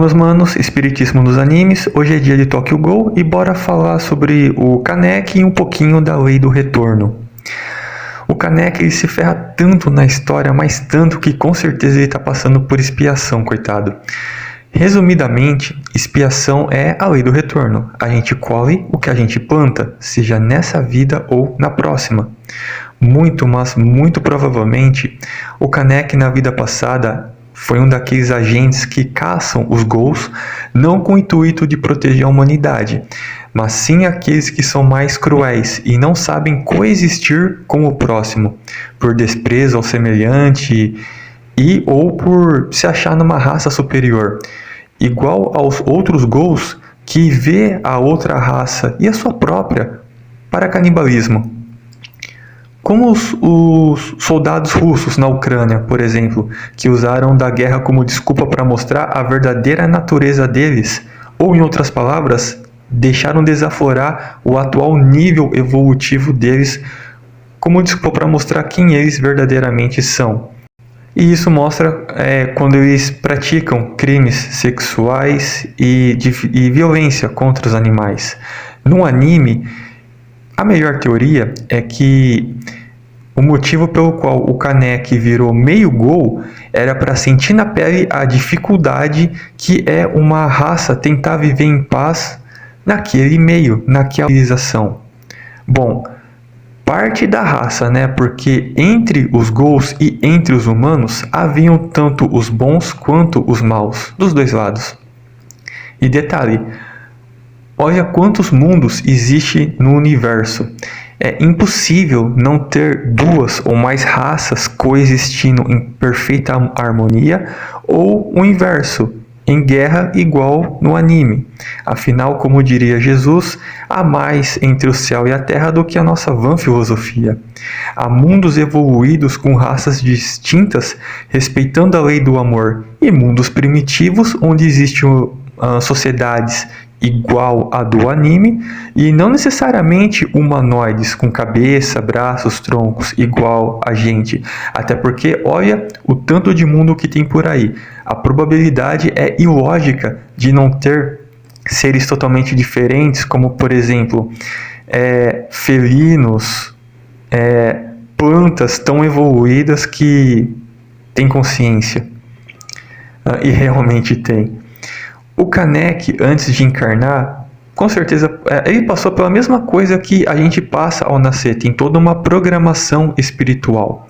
meus manos, Espiritismo nos animes. Hoje é dia de Tokyo Ghoul e bora falar sobre o Kaneki e um pouquinho da Lei do Retorno. O Kaneki ele se ferra tanto na história, mas tanto que com certeza ele está passando por expiação, coitado. Resumidamente, expiação é a lei do retorno. A gente colhe o que a gente planta, seja nessa vida ou na próxima. Muito, mas muito provavelmente, o Kaneki na vida passada foi um daqueles agentes que caçam os Ghouls, não com o intuito de proteger a humanidade, mas sim aqueles que são mais cruéis e não sabem coexistir com o próximo, por desprezo ao semelhante ou por se achar numa raça superior, igual aos outros Ghouls que vê a outra raça e a sua própria para canibalismo. Como os soldados russos na Ucrânia, por exemplo, que usaram da guerra como desculpa para mostrar a verdadeira natureza deles, ou em outras palavras, deixaram desaflorar o atual nível evolutivo deles como desculpa para mostrar quem eles verdadeiramente são. E isso mostra quando eles praticam crimes sexuais e violência contra os animais. No anime, a melhor teoria é que o motivo pelo qual o Kaneki virou meio Ghoul era para sentir na pele a dificuldade que é uma raça tentar viver em paz naquele meio, naquela civilização. Bom, parte da raça, né? Porque entre os Ghouls e entre os humanos haviam tanto os bons quanto os maus, dos dois lados. E detalhe, olha quantos mundos existem no universo. É impossível não ter duas ou mais raças coexistindo em perfeita harmonia ou o inverso, em guerra igual no anime. Afinal, como diria Jesus, há mais entre o céu e a terra do que a nossa vã filosofia. Há mundos evoluídos com raças distintas, respeitando a lei do amor, e mundos primitivos onde existem sociedades igual a do anime, e não necessariamente humanoides com cabeça, braços, troncos, igual a gente. Até porque olha o tanto de mundo que tem por aí. A probabilidade é ilógica de não ter seres totalmente diferentes, como por exemplo, felinos, plantas tão evoluídas que têm consciência. E realmente tem. O Kaneki, antes de encarnar, com certeza, ele passou pela mesma coisa que a gente passa ao nascer. Tem toda uma programação espiritual.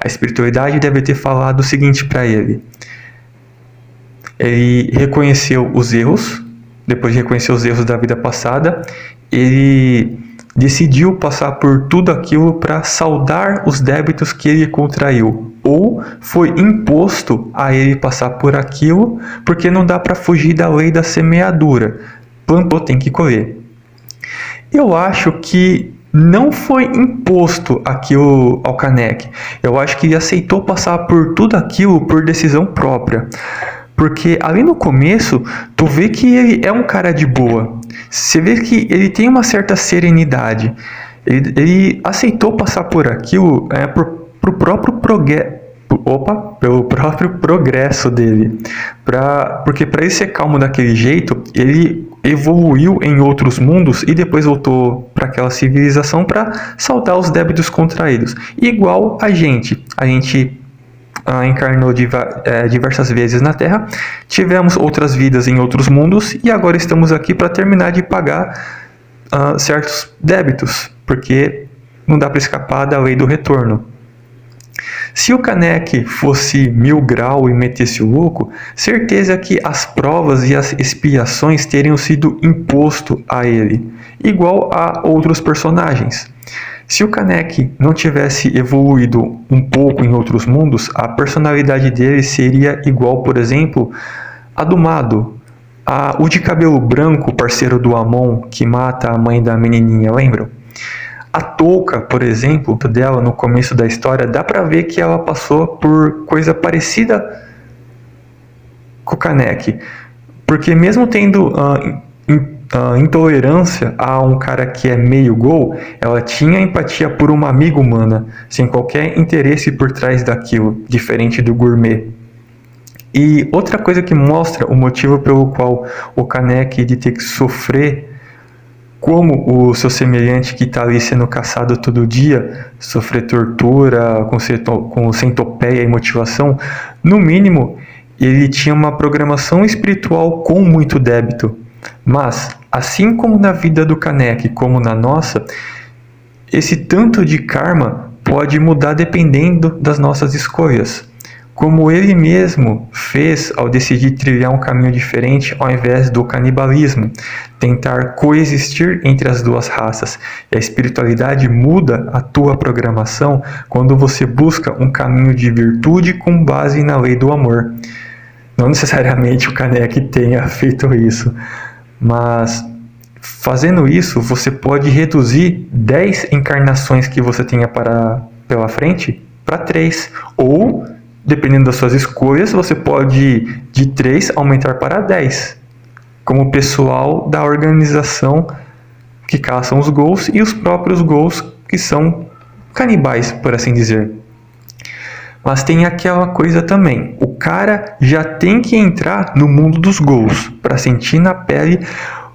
A espiritualidade deve ter falado o seguinte para ele. Ele reconheceu os erros, depois de reconhecer os erros da vida passada, ele decidiu passar por tudo aquilo para saldar os débitos que ele contraiu. Ou foi imposto a ele passar por aquilo, porque não dá para fugir da lei da semeadura. Plantou, tem que colher. Eu acho que não foi imposto aquilo ao Kaneki. Eu acho que ele aceitou passar por tudo aquilo por decisão própria. Porque ali no começo, tu vê que ele é um cara de boa. Você vê que ele tem uma certa serenidade. Ele aceitou passar por aquilo pelo próprio progresso dele. Porque para ele ser calmo daquele jeito, ele evoluiu em outros mundos e depois voltou para aquela civilização para saldar os débitos contraídos. Igual a gente. A gente encarnou diversas vezes na Terra, tivemos outras vidas em outros mundos e agora estamos aqui para terminar de pagar certos débitos, porque não dá para escapar da lei do retorno. Se o Kaneki fosse 1000 grau e metesse o louco, certeza que as provas e as expiações teriam sido imposto a ele, igual a outros personagens. Se o Kaneki não tivesse evoluído um pouco em outros mundos, a personalidade dele seria igual, por exemplo, a do Mado, o de cabelo branco, parceiro do Amon, que mata a mãe da menininha, lembram? A Touka, por exemplo, dela no começo da história, dá pra ver que ela passou por coisa parecida com o Kaneki. Porque mesmo tendo intolerância a um cara que é meio Ghoul, ela tinha empatia por uma amiga humana, sem qualquer interesse por trás daquilo, diferente do gourmet. E outra coisa que mostra o motivo pelo qual o Kaneki de ter que sofrer como o seu semelhante que está ali sendo caçado todo dia, sofrer tortura com centopeia e motivação, no mínimo ele tinha uma programação espiritual com muito débito. Mas, assim como na vida do Kaneki, como na nossa, esse tanto de karma pode mudar dependendo das nossas escolhas. Como ele mesmo fez ao decidir trilhar um caminho diferente ao invés do canibalismo, tentar coexistir entre as duas raças. E a espiritualidade muda a tua programação quando você busca um caminho de virtude com base na lei do amor. Não necessariamente o Kaneki tenha feito isso, mas fazendo isso você pode reduzir 10 encarnações que você tenha pela frente para 3, ou dependendo das suas escolhas, você pode de 3 aumentar para 10, como o pessoal da organização que caçam os ghouls e os próprios ghouls que são canibais, por assim dizer. Mas tem aquela coisa também, o cara já tem que entrar no mundo dos ghouls para sentir na pele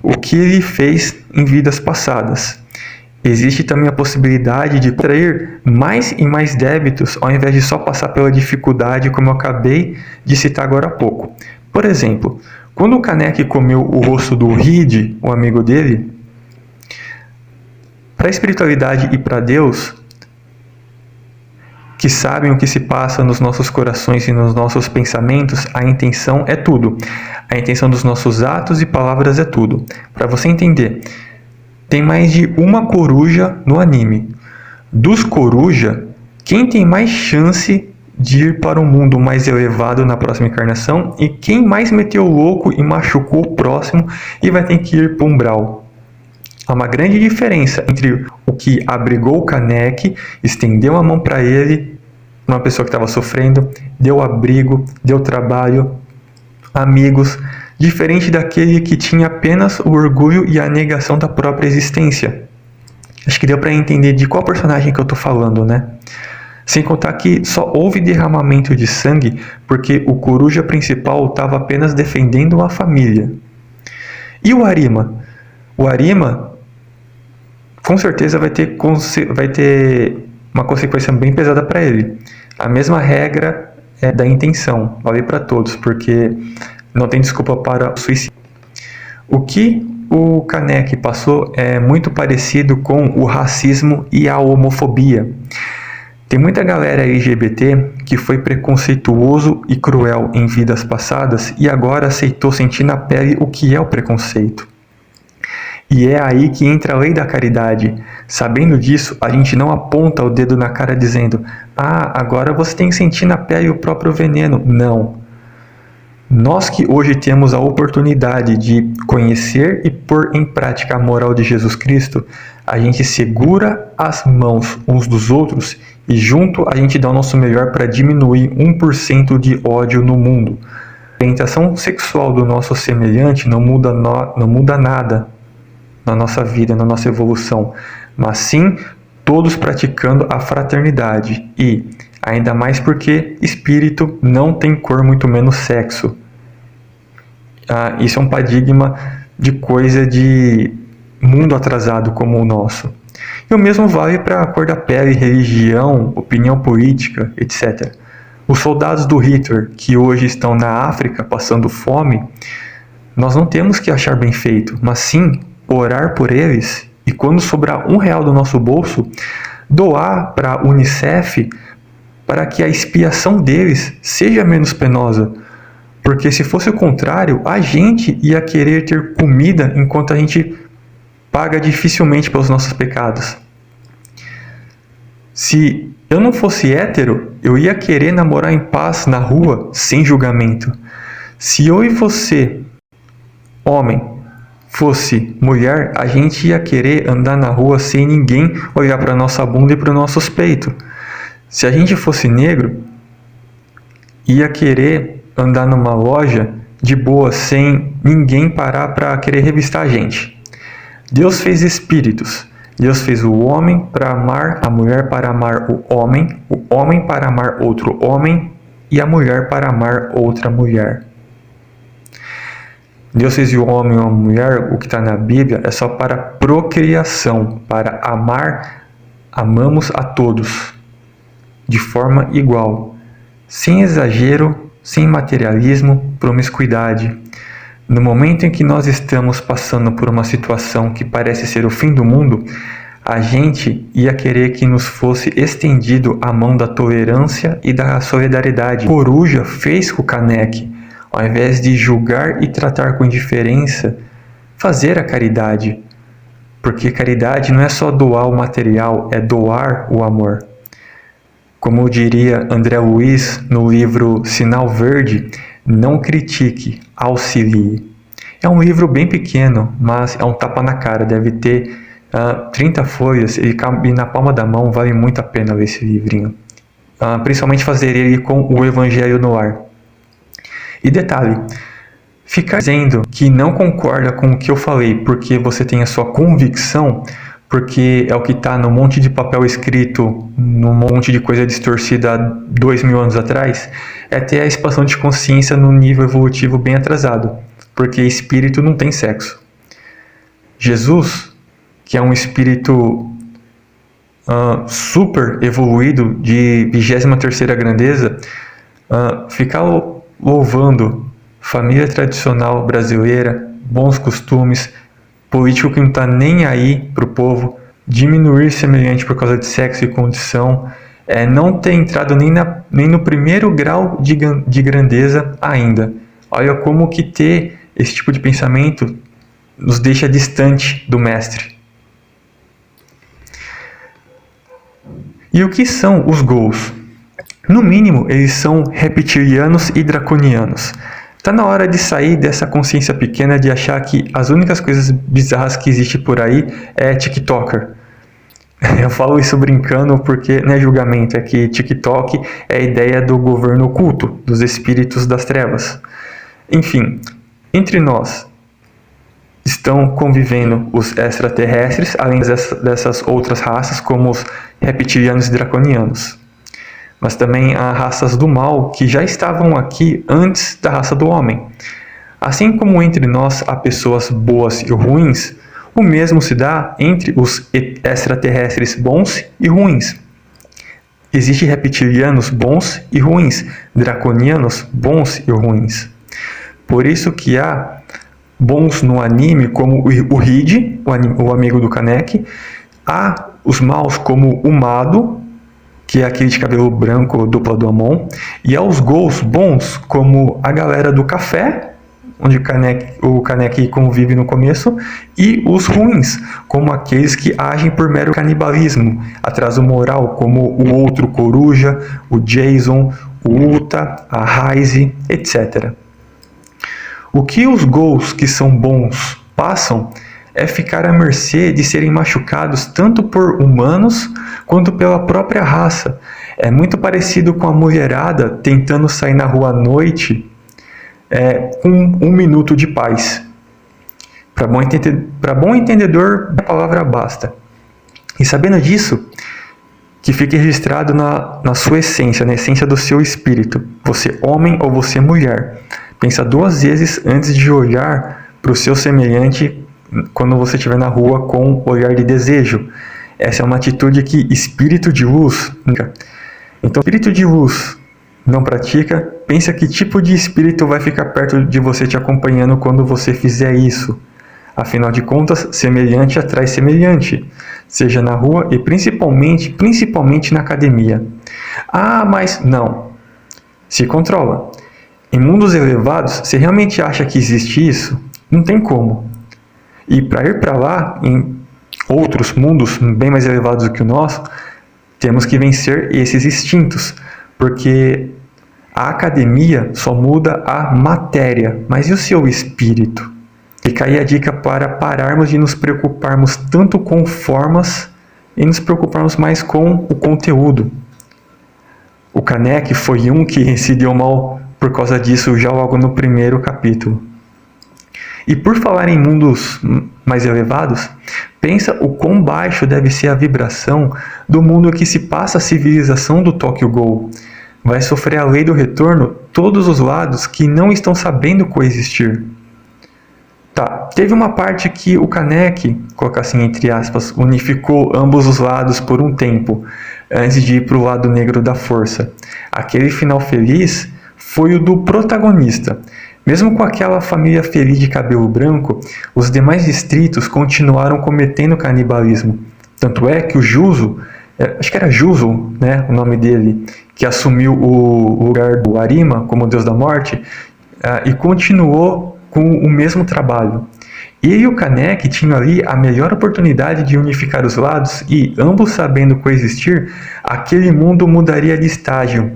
o que ele fez em vidas passadas. Existe também a possibilidade de trair mais e mais débitos ao invés de só passar pela dificuldade, como eu acabei de citar agora há pouco. Por exemplo, quando o Kaneki comeu o rosto do Reed, o amigo dele, para a espiritualidade e para Deus, que sabem o que se passa nos nossos corações e nos nossos pensamentos, a intenção é tudo. A intenção dos nossos atos e palavras é tudo. Para você entender, tem mais de uma coruja no anime. Dos coruja, quem tem mais chance de ir para um mundo mais elevado na próxima encarnação e quem mais meteu o louco e machucou o próximo e vai ter que ir para o umbral. Há uma grande diferença entre o que abrigou o Kaneki, estendeu a mão para ele, uma pessoa que estava sofrendo, deu abrigo, deu trabalho, amigos, diferente daquele que tinha apenas o orgulho e a negação da própria existência. Acho que deu para entender de qual personagem que eu estou falando, né? Sem contar que só houve derramamento de sangue porque o coruja principal estava apenas defendendo a família. E o Arima? O Arima, com certeza, vai ter uma consequência bem pesada para ele. A mesma regra é da intenção, vale para todos, porque não tem desculpa para o suicídio. O que o Kaneki passou é muito parecido com o racismo e a homofobia. Tem muita galera LGBT que foi preconceituoso e cruel em vidas passadas e agora aceitou sentir na pele o que é o preconceito. E é aí que entra a lei da caridade. Sabendo disso, a gente não aponta o dedo na cara dizendo: "Ah, agora você tem que sentir na pele o próprio veneno". Não. Nós que hoje temos a oportunidade de conhecer e pôr em prática a moral de Jesus Cristo, a gente segura as mãos uns dos outros e junto a gente dá o nosso melhor para diminuir 1% de ódio no mundo. A orientação sexual do nosso semelhante não muda nada na nossa vida, na nossa evolução, mas sim todos praticando a fraternidade e, ainda mais porque espírito não tem cor, muito menos sexo. Isso é um paradigma de coisa de mundo atrasado como o nosso. E o mesmo vale para a cor da pele, religião, opinião política, etc. Os soldados do Hitler, que hoje estão na África passando fome, nós não temos que achar bem feito, mas sim orar por eles e quando sobrar R$1 do nosso bolso, doar para a UNICEF para que a expiação deles seja menos penosa. Porque se fosse o contrário, a gente ia querer ter comida enquanto a gente paga dificilmente pelos nossos pecados. Se eu não fosse hétero, eu ia querer namorar em paz na rua, sem julgamento. Se eu e você, homem, fosse mulher, a gente ia querer andar na rua sem ninguém olhar para nossa bunda e para os nossos peitos. Se a gente fosse negro, ia querer andar numa loja de boa sem ninguém parar para querer revistar a gente. Deus fez espíritos. Deus fez o homem para amar, a mulher para amar o homem para amar outro homem e a mulher para amar outra mulher. Deus fez o homem e a mulher, o que está na Bíblia, é só para procriação, para amar, amamos a todos, de forma igual, sem exagero, sem materialismo, promiscuidade. No momento em que nós estamos passando por uma situação que parece ser o fim do mundo, a gente ia querer que nos fosse estendido a mão da tolerância e da solidariedade. Coruja fez com o Caneque, ao invés de julgar e tratar com indiferença, fazer a caridade. Porque caridade não é só doar o material, é doar o amor. Como diria André Luiz no livro Sinal Verde, não critique, auxilie. É um livro bem pequeno, mas é um tapa na cara, deve ter 30 folhas, ele cabe na palma da mão, vale muito a pena ler esse livrinho. Principalmente fazer ele com o Evangelho no ar. E detalhe, ficar dizendo que não concorda com o que eu falei porque você tem a sua convicção, porque é o que está no monte de papel escrito, num monte de coisa distorcida há 2000 anos atrás, é ter a expansão de consciência no nível evolutivo bem atrasado, porque espírito não tem sexo. Jesus, que é um espírito super evoluído de 23ª grandeza, ficar louvando família tradicional brasileira, bons costumes, político que não está nem aí para o povo, diminuir semelhante por causa de sexo e condição, não ter entrado nem no primeiro grau de grandeza ainda. Olha como que ter esse tipo de pensamento nos deixa distante do mestre. E o que são os Ghouls? No mínimo, eles são reptilianos e draconianos. Tá na hora de sair dessa consciência pequena de achar que as únicas coisas bizarras que existem por aí é TikToker. Eu falo isso brincando porque não é julgamento, é que TikTok é a ideia do governo oculto, dos espíritos das trevas. Enfim, entre nós estão convivendo os extraterrestres, além dessas outras raças, como os reptilianos e draconianos. Mas também há raças do mal que já estavam aqui antes da raça do homem. Assim como entre nós há pessoas boas e ruins, o mesmo se dá entre os extraterrestres bons e ruins. Existem reptilianos bons e ruins, draconianos bons e ruins. Por isso que há bons no anime como o Reed, o amigo do Caneque, há os maus como o Mado, que é aquele de cabelo branco, dupla do Amon, e há os Ghouls bons como a galera do café, onde o Caneque convive no começo, e os ruins, como aqueles que agem por mero canibalismo, atraso moral, como o outro Coruja, o Jason, o Uta, a Raize, etc. O que os Ghouls que são bons passam é ficar à mercê de serem machucados tanto por humanos quanto pela própria raça. É muito parecido com a mulherada tentando sair na rua à noite com 1 minuto de paz. Para bom entendedor, a palavra basta. E sabendo disso, que fique registrado na sua essência, na essência do seu espírito, você homem ou você mulher. Pensa 2 vezes antes de olhar para o seu semelhante quando você estiver na rua com olhar de desejo. Essa é uma atitude que espírito de luz nunca. Então, espírito de luz não pratica, pensa que tipo de espírito vai ficar perto de você te acompanhando quando você fizer isso. Afinal de contas, semelhante atrai semelhante, seja na rua e principalmente na academia. Ah, mas não. Se controla. Em mundos elevados, você realmente acha que existe isso? Não tem como. E para ir para lá, em outros mundos bem mais elevados do que o nosso, temos que vencer esses instintos, porque a academia só muda a matéria, mas e o seu espírito? Fica aí a dica para pararmos de nos preocuparmos tanto com formas e nos preocuparmos mais com o conteúdo. O Caneque foi um que se deu mal por causa disso já logo no primeiro capítulo. E por falar em mundos mais elevados, pensa o quão baixo deve ser a vibração do mundo que se passa a civilização do Tokyo Ghoul. vai sofrer a lei do retorno todos os lados que não estão sabendo coexistir. Tá, teve uma parte que o Kanek, colocar assim entre aspas, unificou ambos os lados por um tempo, antes de ir para o lado negro da força. Aquele final feliz foi o do protagonista. Mesmo com aquela família feliz de cabelo branco, os demais distritos continuaram cometendo canibalismo. Tanto é que o Juzo, acho que era Juzo, né, o nome dele, que assumiu o lugar do Arima como deus da morte, e continuou com o mesmo trabalho. Ele e o Kanek tinham ali a melhor oportunidade de unificar os lados e, ambos sabendo coexistir, aquele mundo mudaria de estágio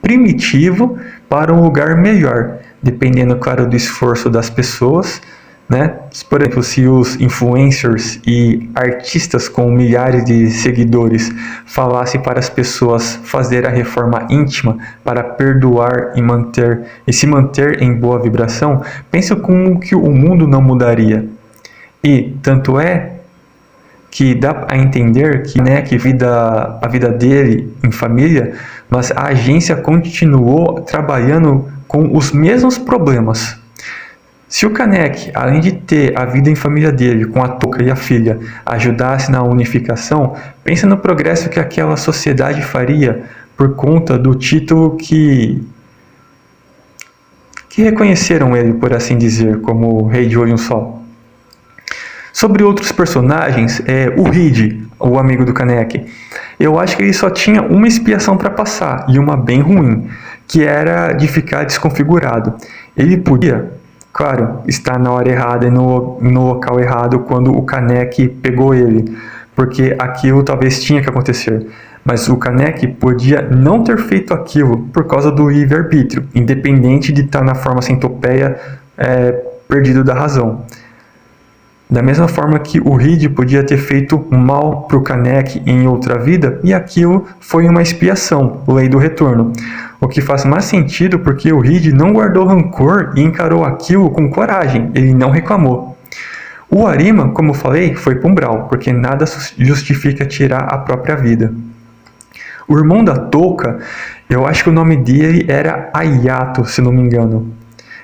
primitivo para um lugar melhor, dependendo, claro, do esforço das pessoas, né? Por exemplo, se os influencers e artistas com milhares de seguidores falassem para as pessoas fazer a reforma íntima para perdoar e se manter em boa vibração, pensa como que o mundo não mudaria. E tanto é que dá a entender que, né, que a vida dele em família, mas a agência continuou trabalhando com os mesmos problemas. Se o Kanek, além de ter a vida em família dele, com a Touka e a filha, ajudasse na unificação, pensa no progresso que aquela sociedade faria por conta do título que reconheceram ele, por assim dizer, como Rei de Olho Só. Sobre outros personagens, o Reed, o amigo do Kanek, eu acho que ele só tinha uma expiação para passar, e uma bem ruim, que era de ficar desconfigurado. Ele podia, claro, estar na hora errada e no local errado quando o Kanek pegou ele, porque aquilo talvez tinha que acontecer. Mas o Kanek podia não ter feito aquilo por causa do livre-arbítrio, independente de estar na forma centopeia perdido da razão. Da mesma forma que o Reed podia ter feito mal para o Kanek em outra vida, e aquilo foi uma expiação, lei do retorno. O que faz mais sentido porque o Reed não guardou rancor e encarou aquilo com coragem, ele não reclamou. O Arima, como falei, foi para Umbral, porque nada justifica tirar a própria vida. O irmão da Touka, eu acho que o nome dele era Ayato, se não me engano.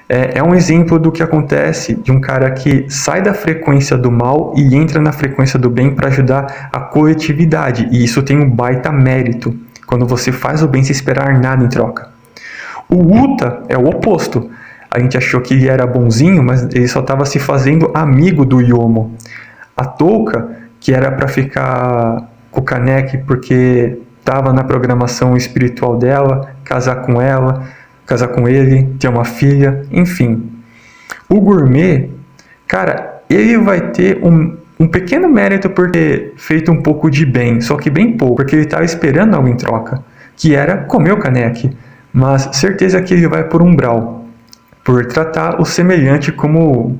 É um exemplo do que acontece de um cara que sai da frequência do mal e entra na frequência do bem para ajudar a coletividade. E isso tem um baita mérito, quando você faz o bem sem esperar nada em troca. O Uta é o oposto. A gente achou que ele era bonzinho, mas ele só estava se fazendo amigo do Yomo. A Touka, que era para ficar com o Kanek porque estava na programação espiritual dela, casar com ele, ter uma filha, enfim. O Gourmet, cara, ele vai ter um pequeno mérito por ter feito um pouco de bem, só que bem pouco, porque ele estava esperando algo em troca, que era comer o Kanek. Mas certeza que ele vai por Umbral, por tratar o semelhante como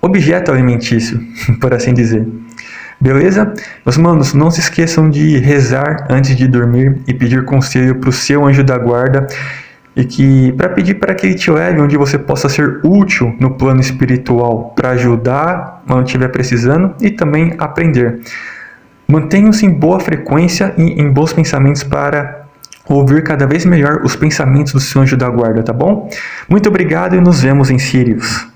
objeto alimentício, por assim dizer. Beleza? Meus manos, não se esqueçam de rezar antes de dormir e pedir conselho para o seu anjo da guarda, e que para pedir para que ele te leve onde você possa ser útil no plano espiritual, para ajudar onde estiver precisando e também aprender. Mantenham-se em boa frequência e em bons pensamentos para ouvir cada vez melhor os pensamentos do seu anjo da guarda, tá bom? Muito obrigado e nos vemos em Sirius.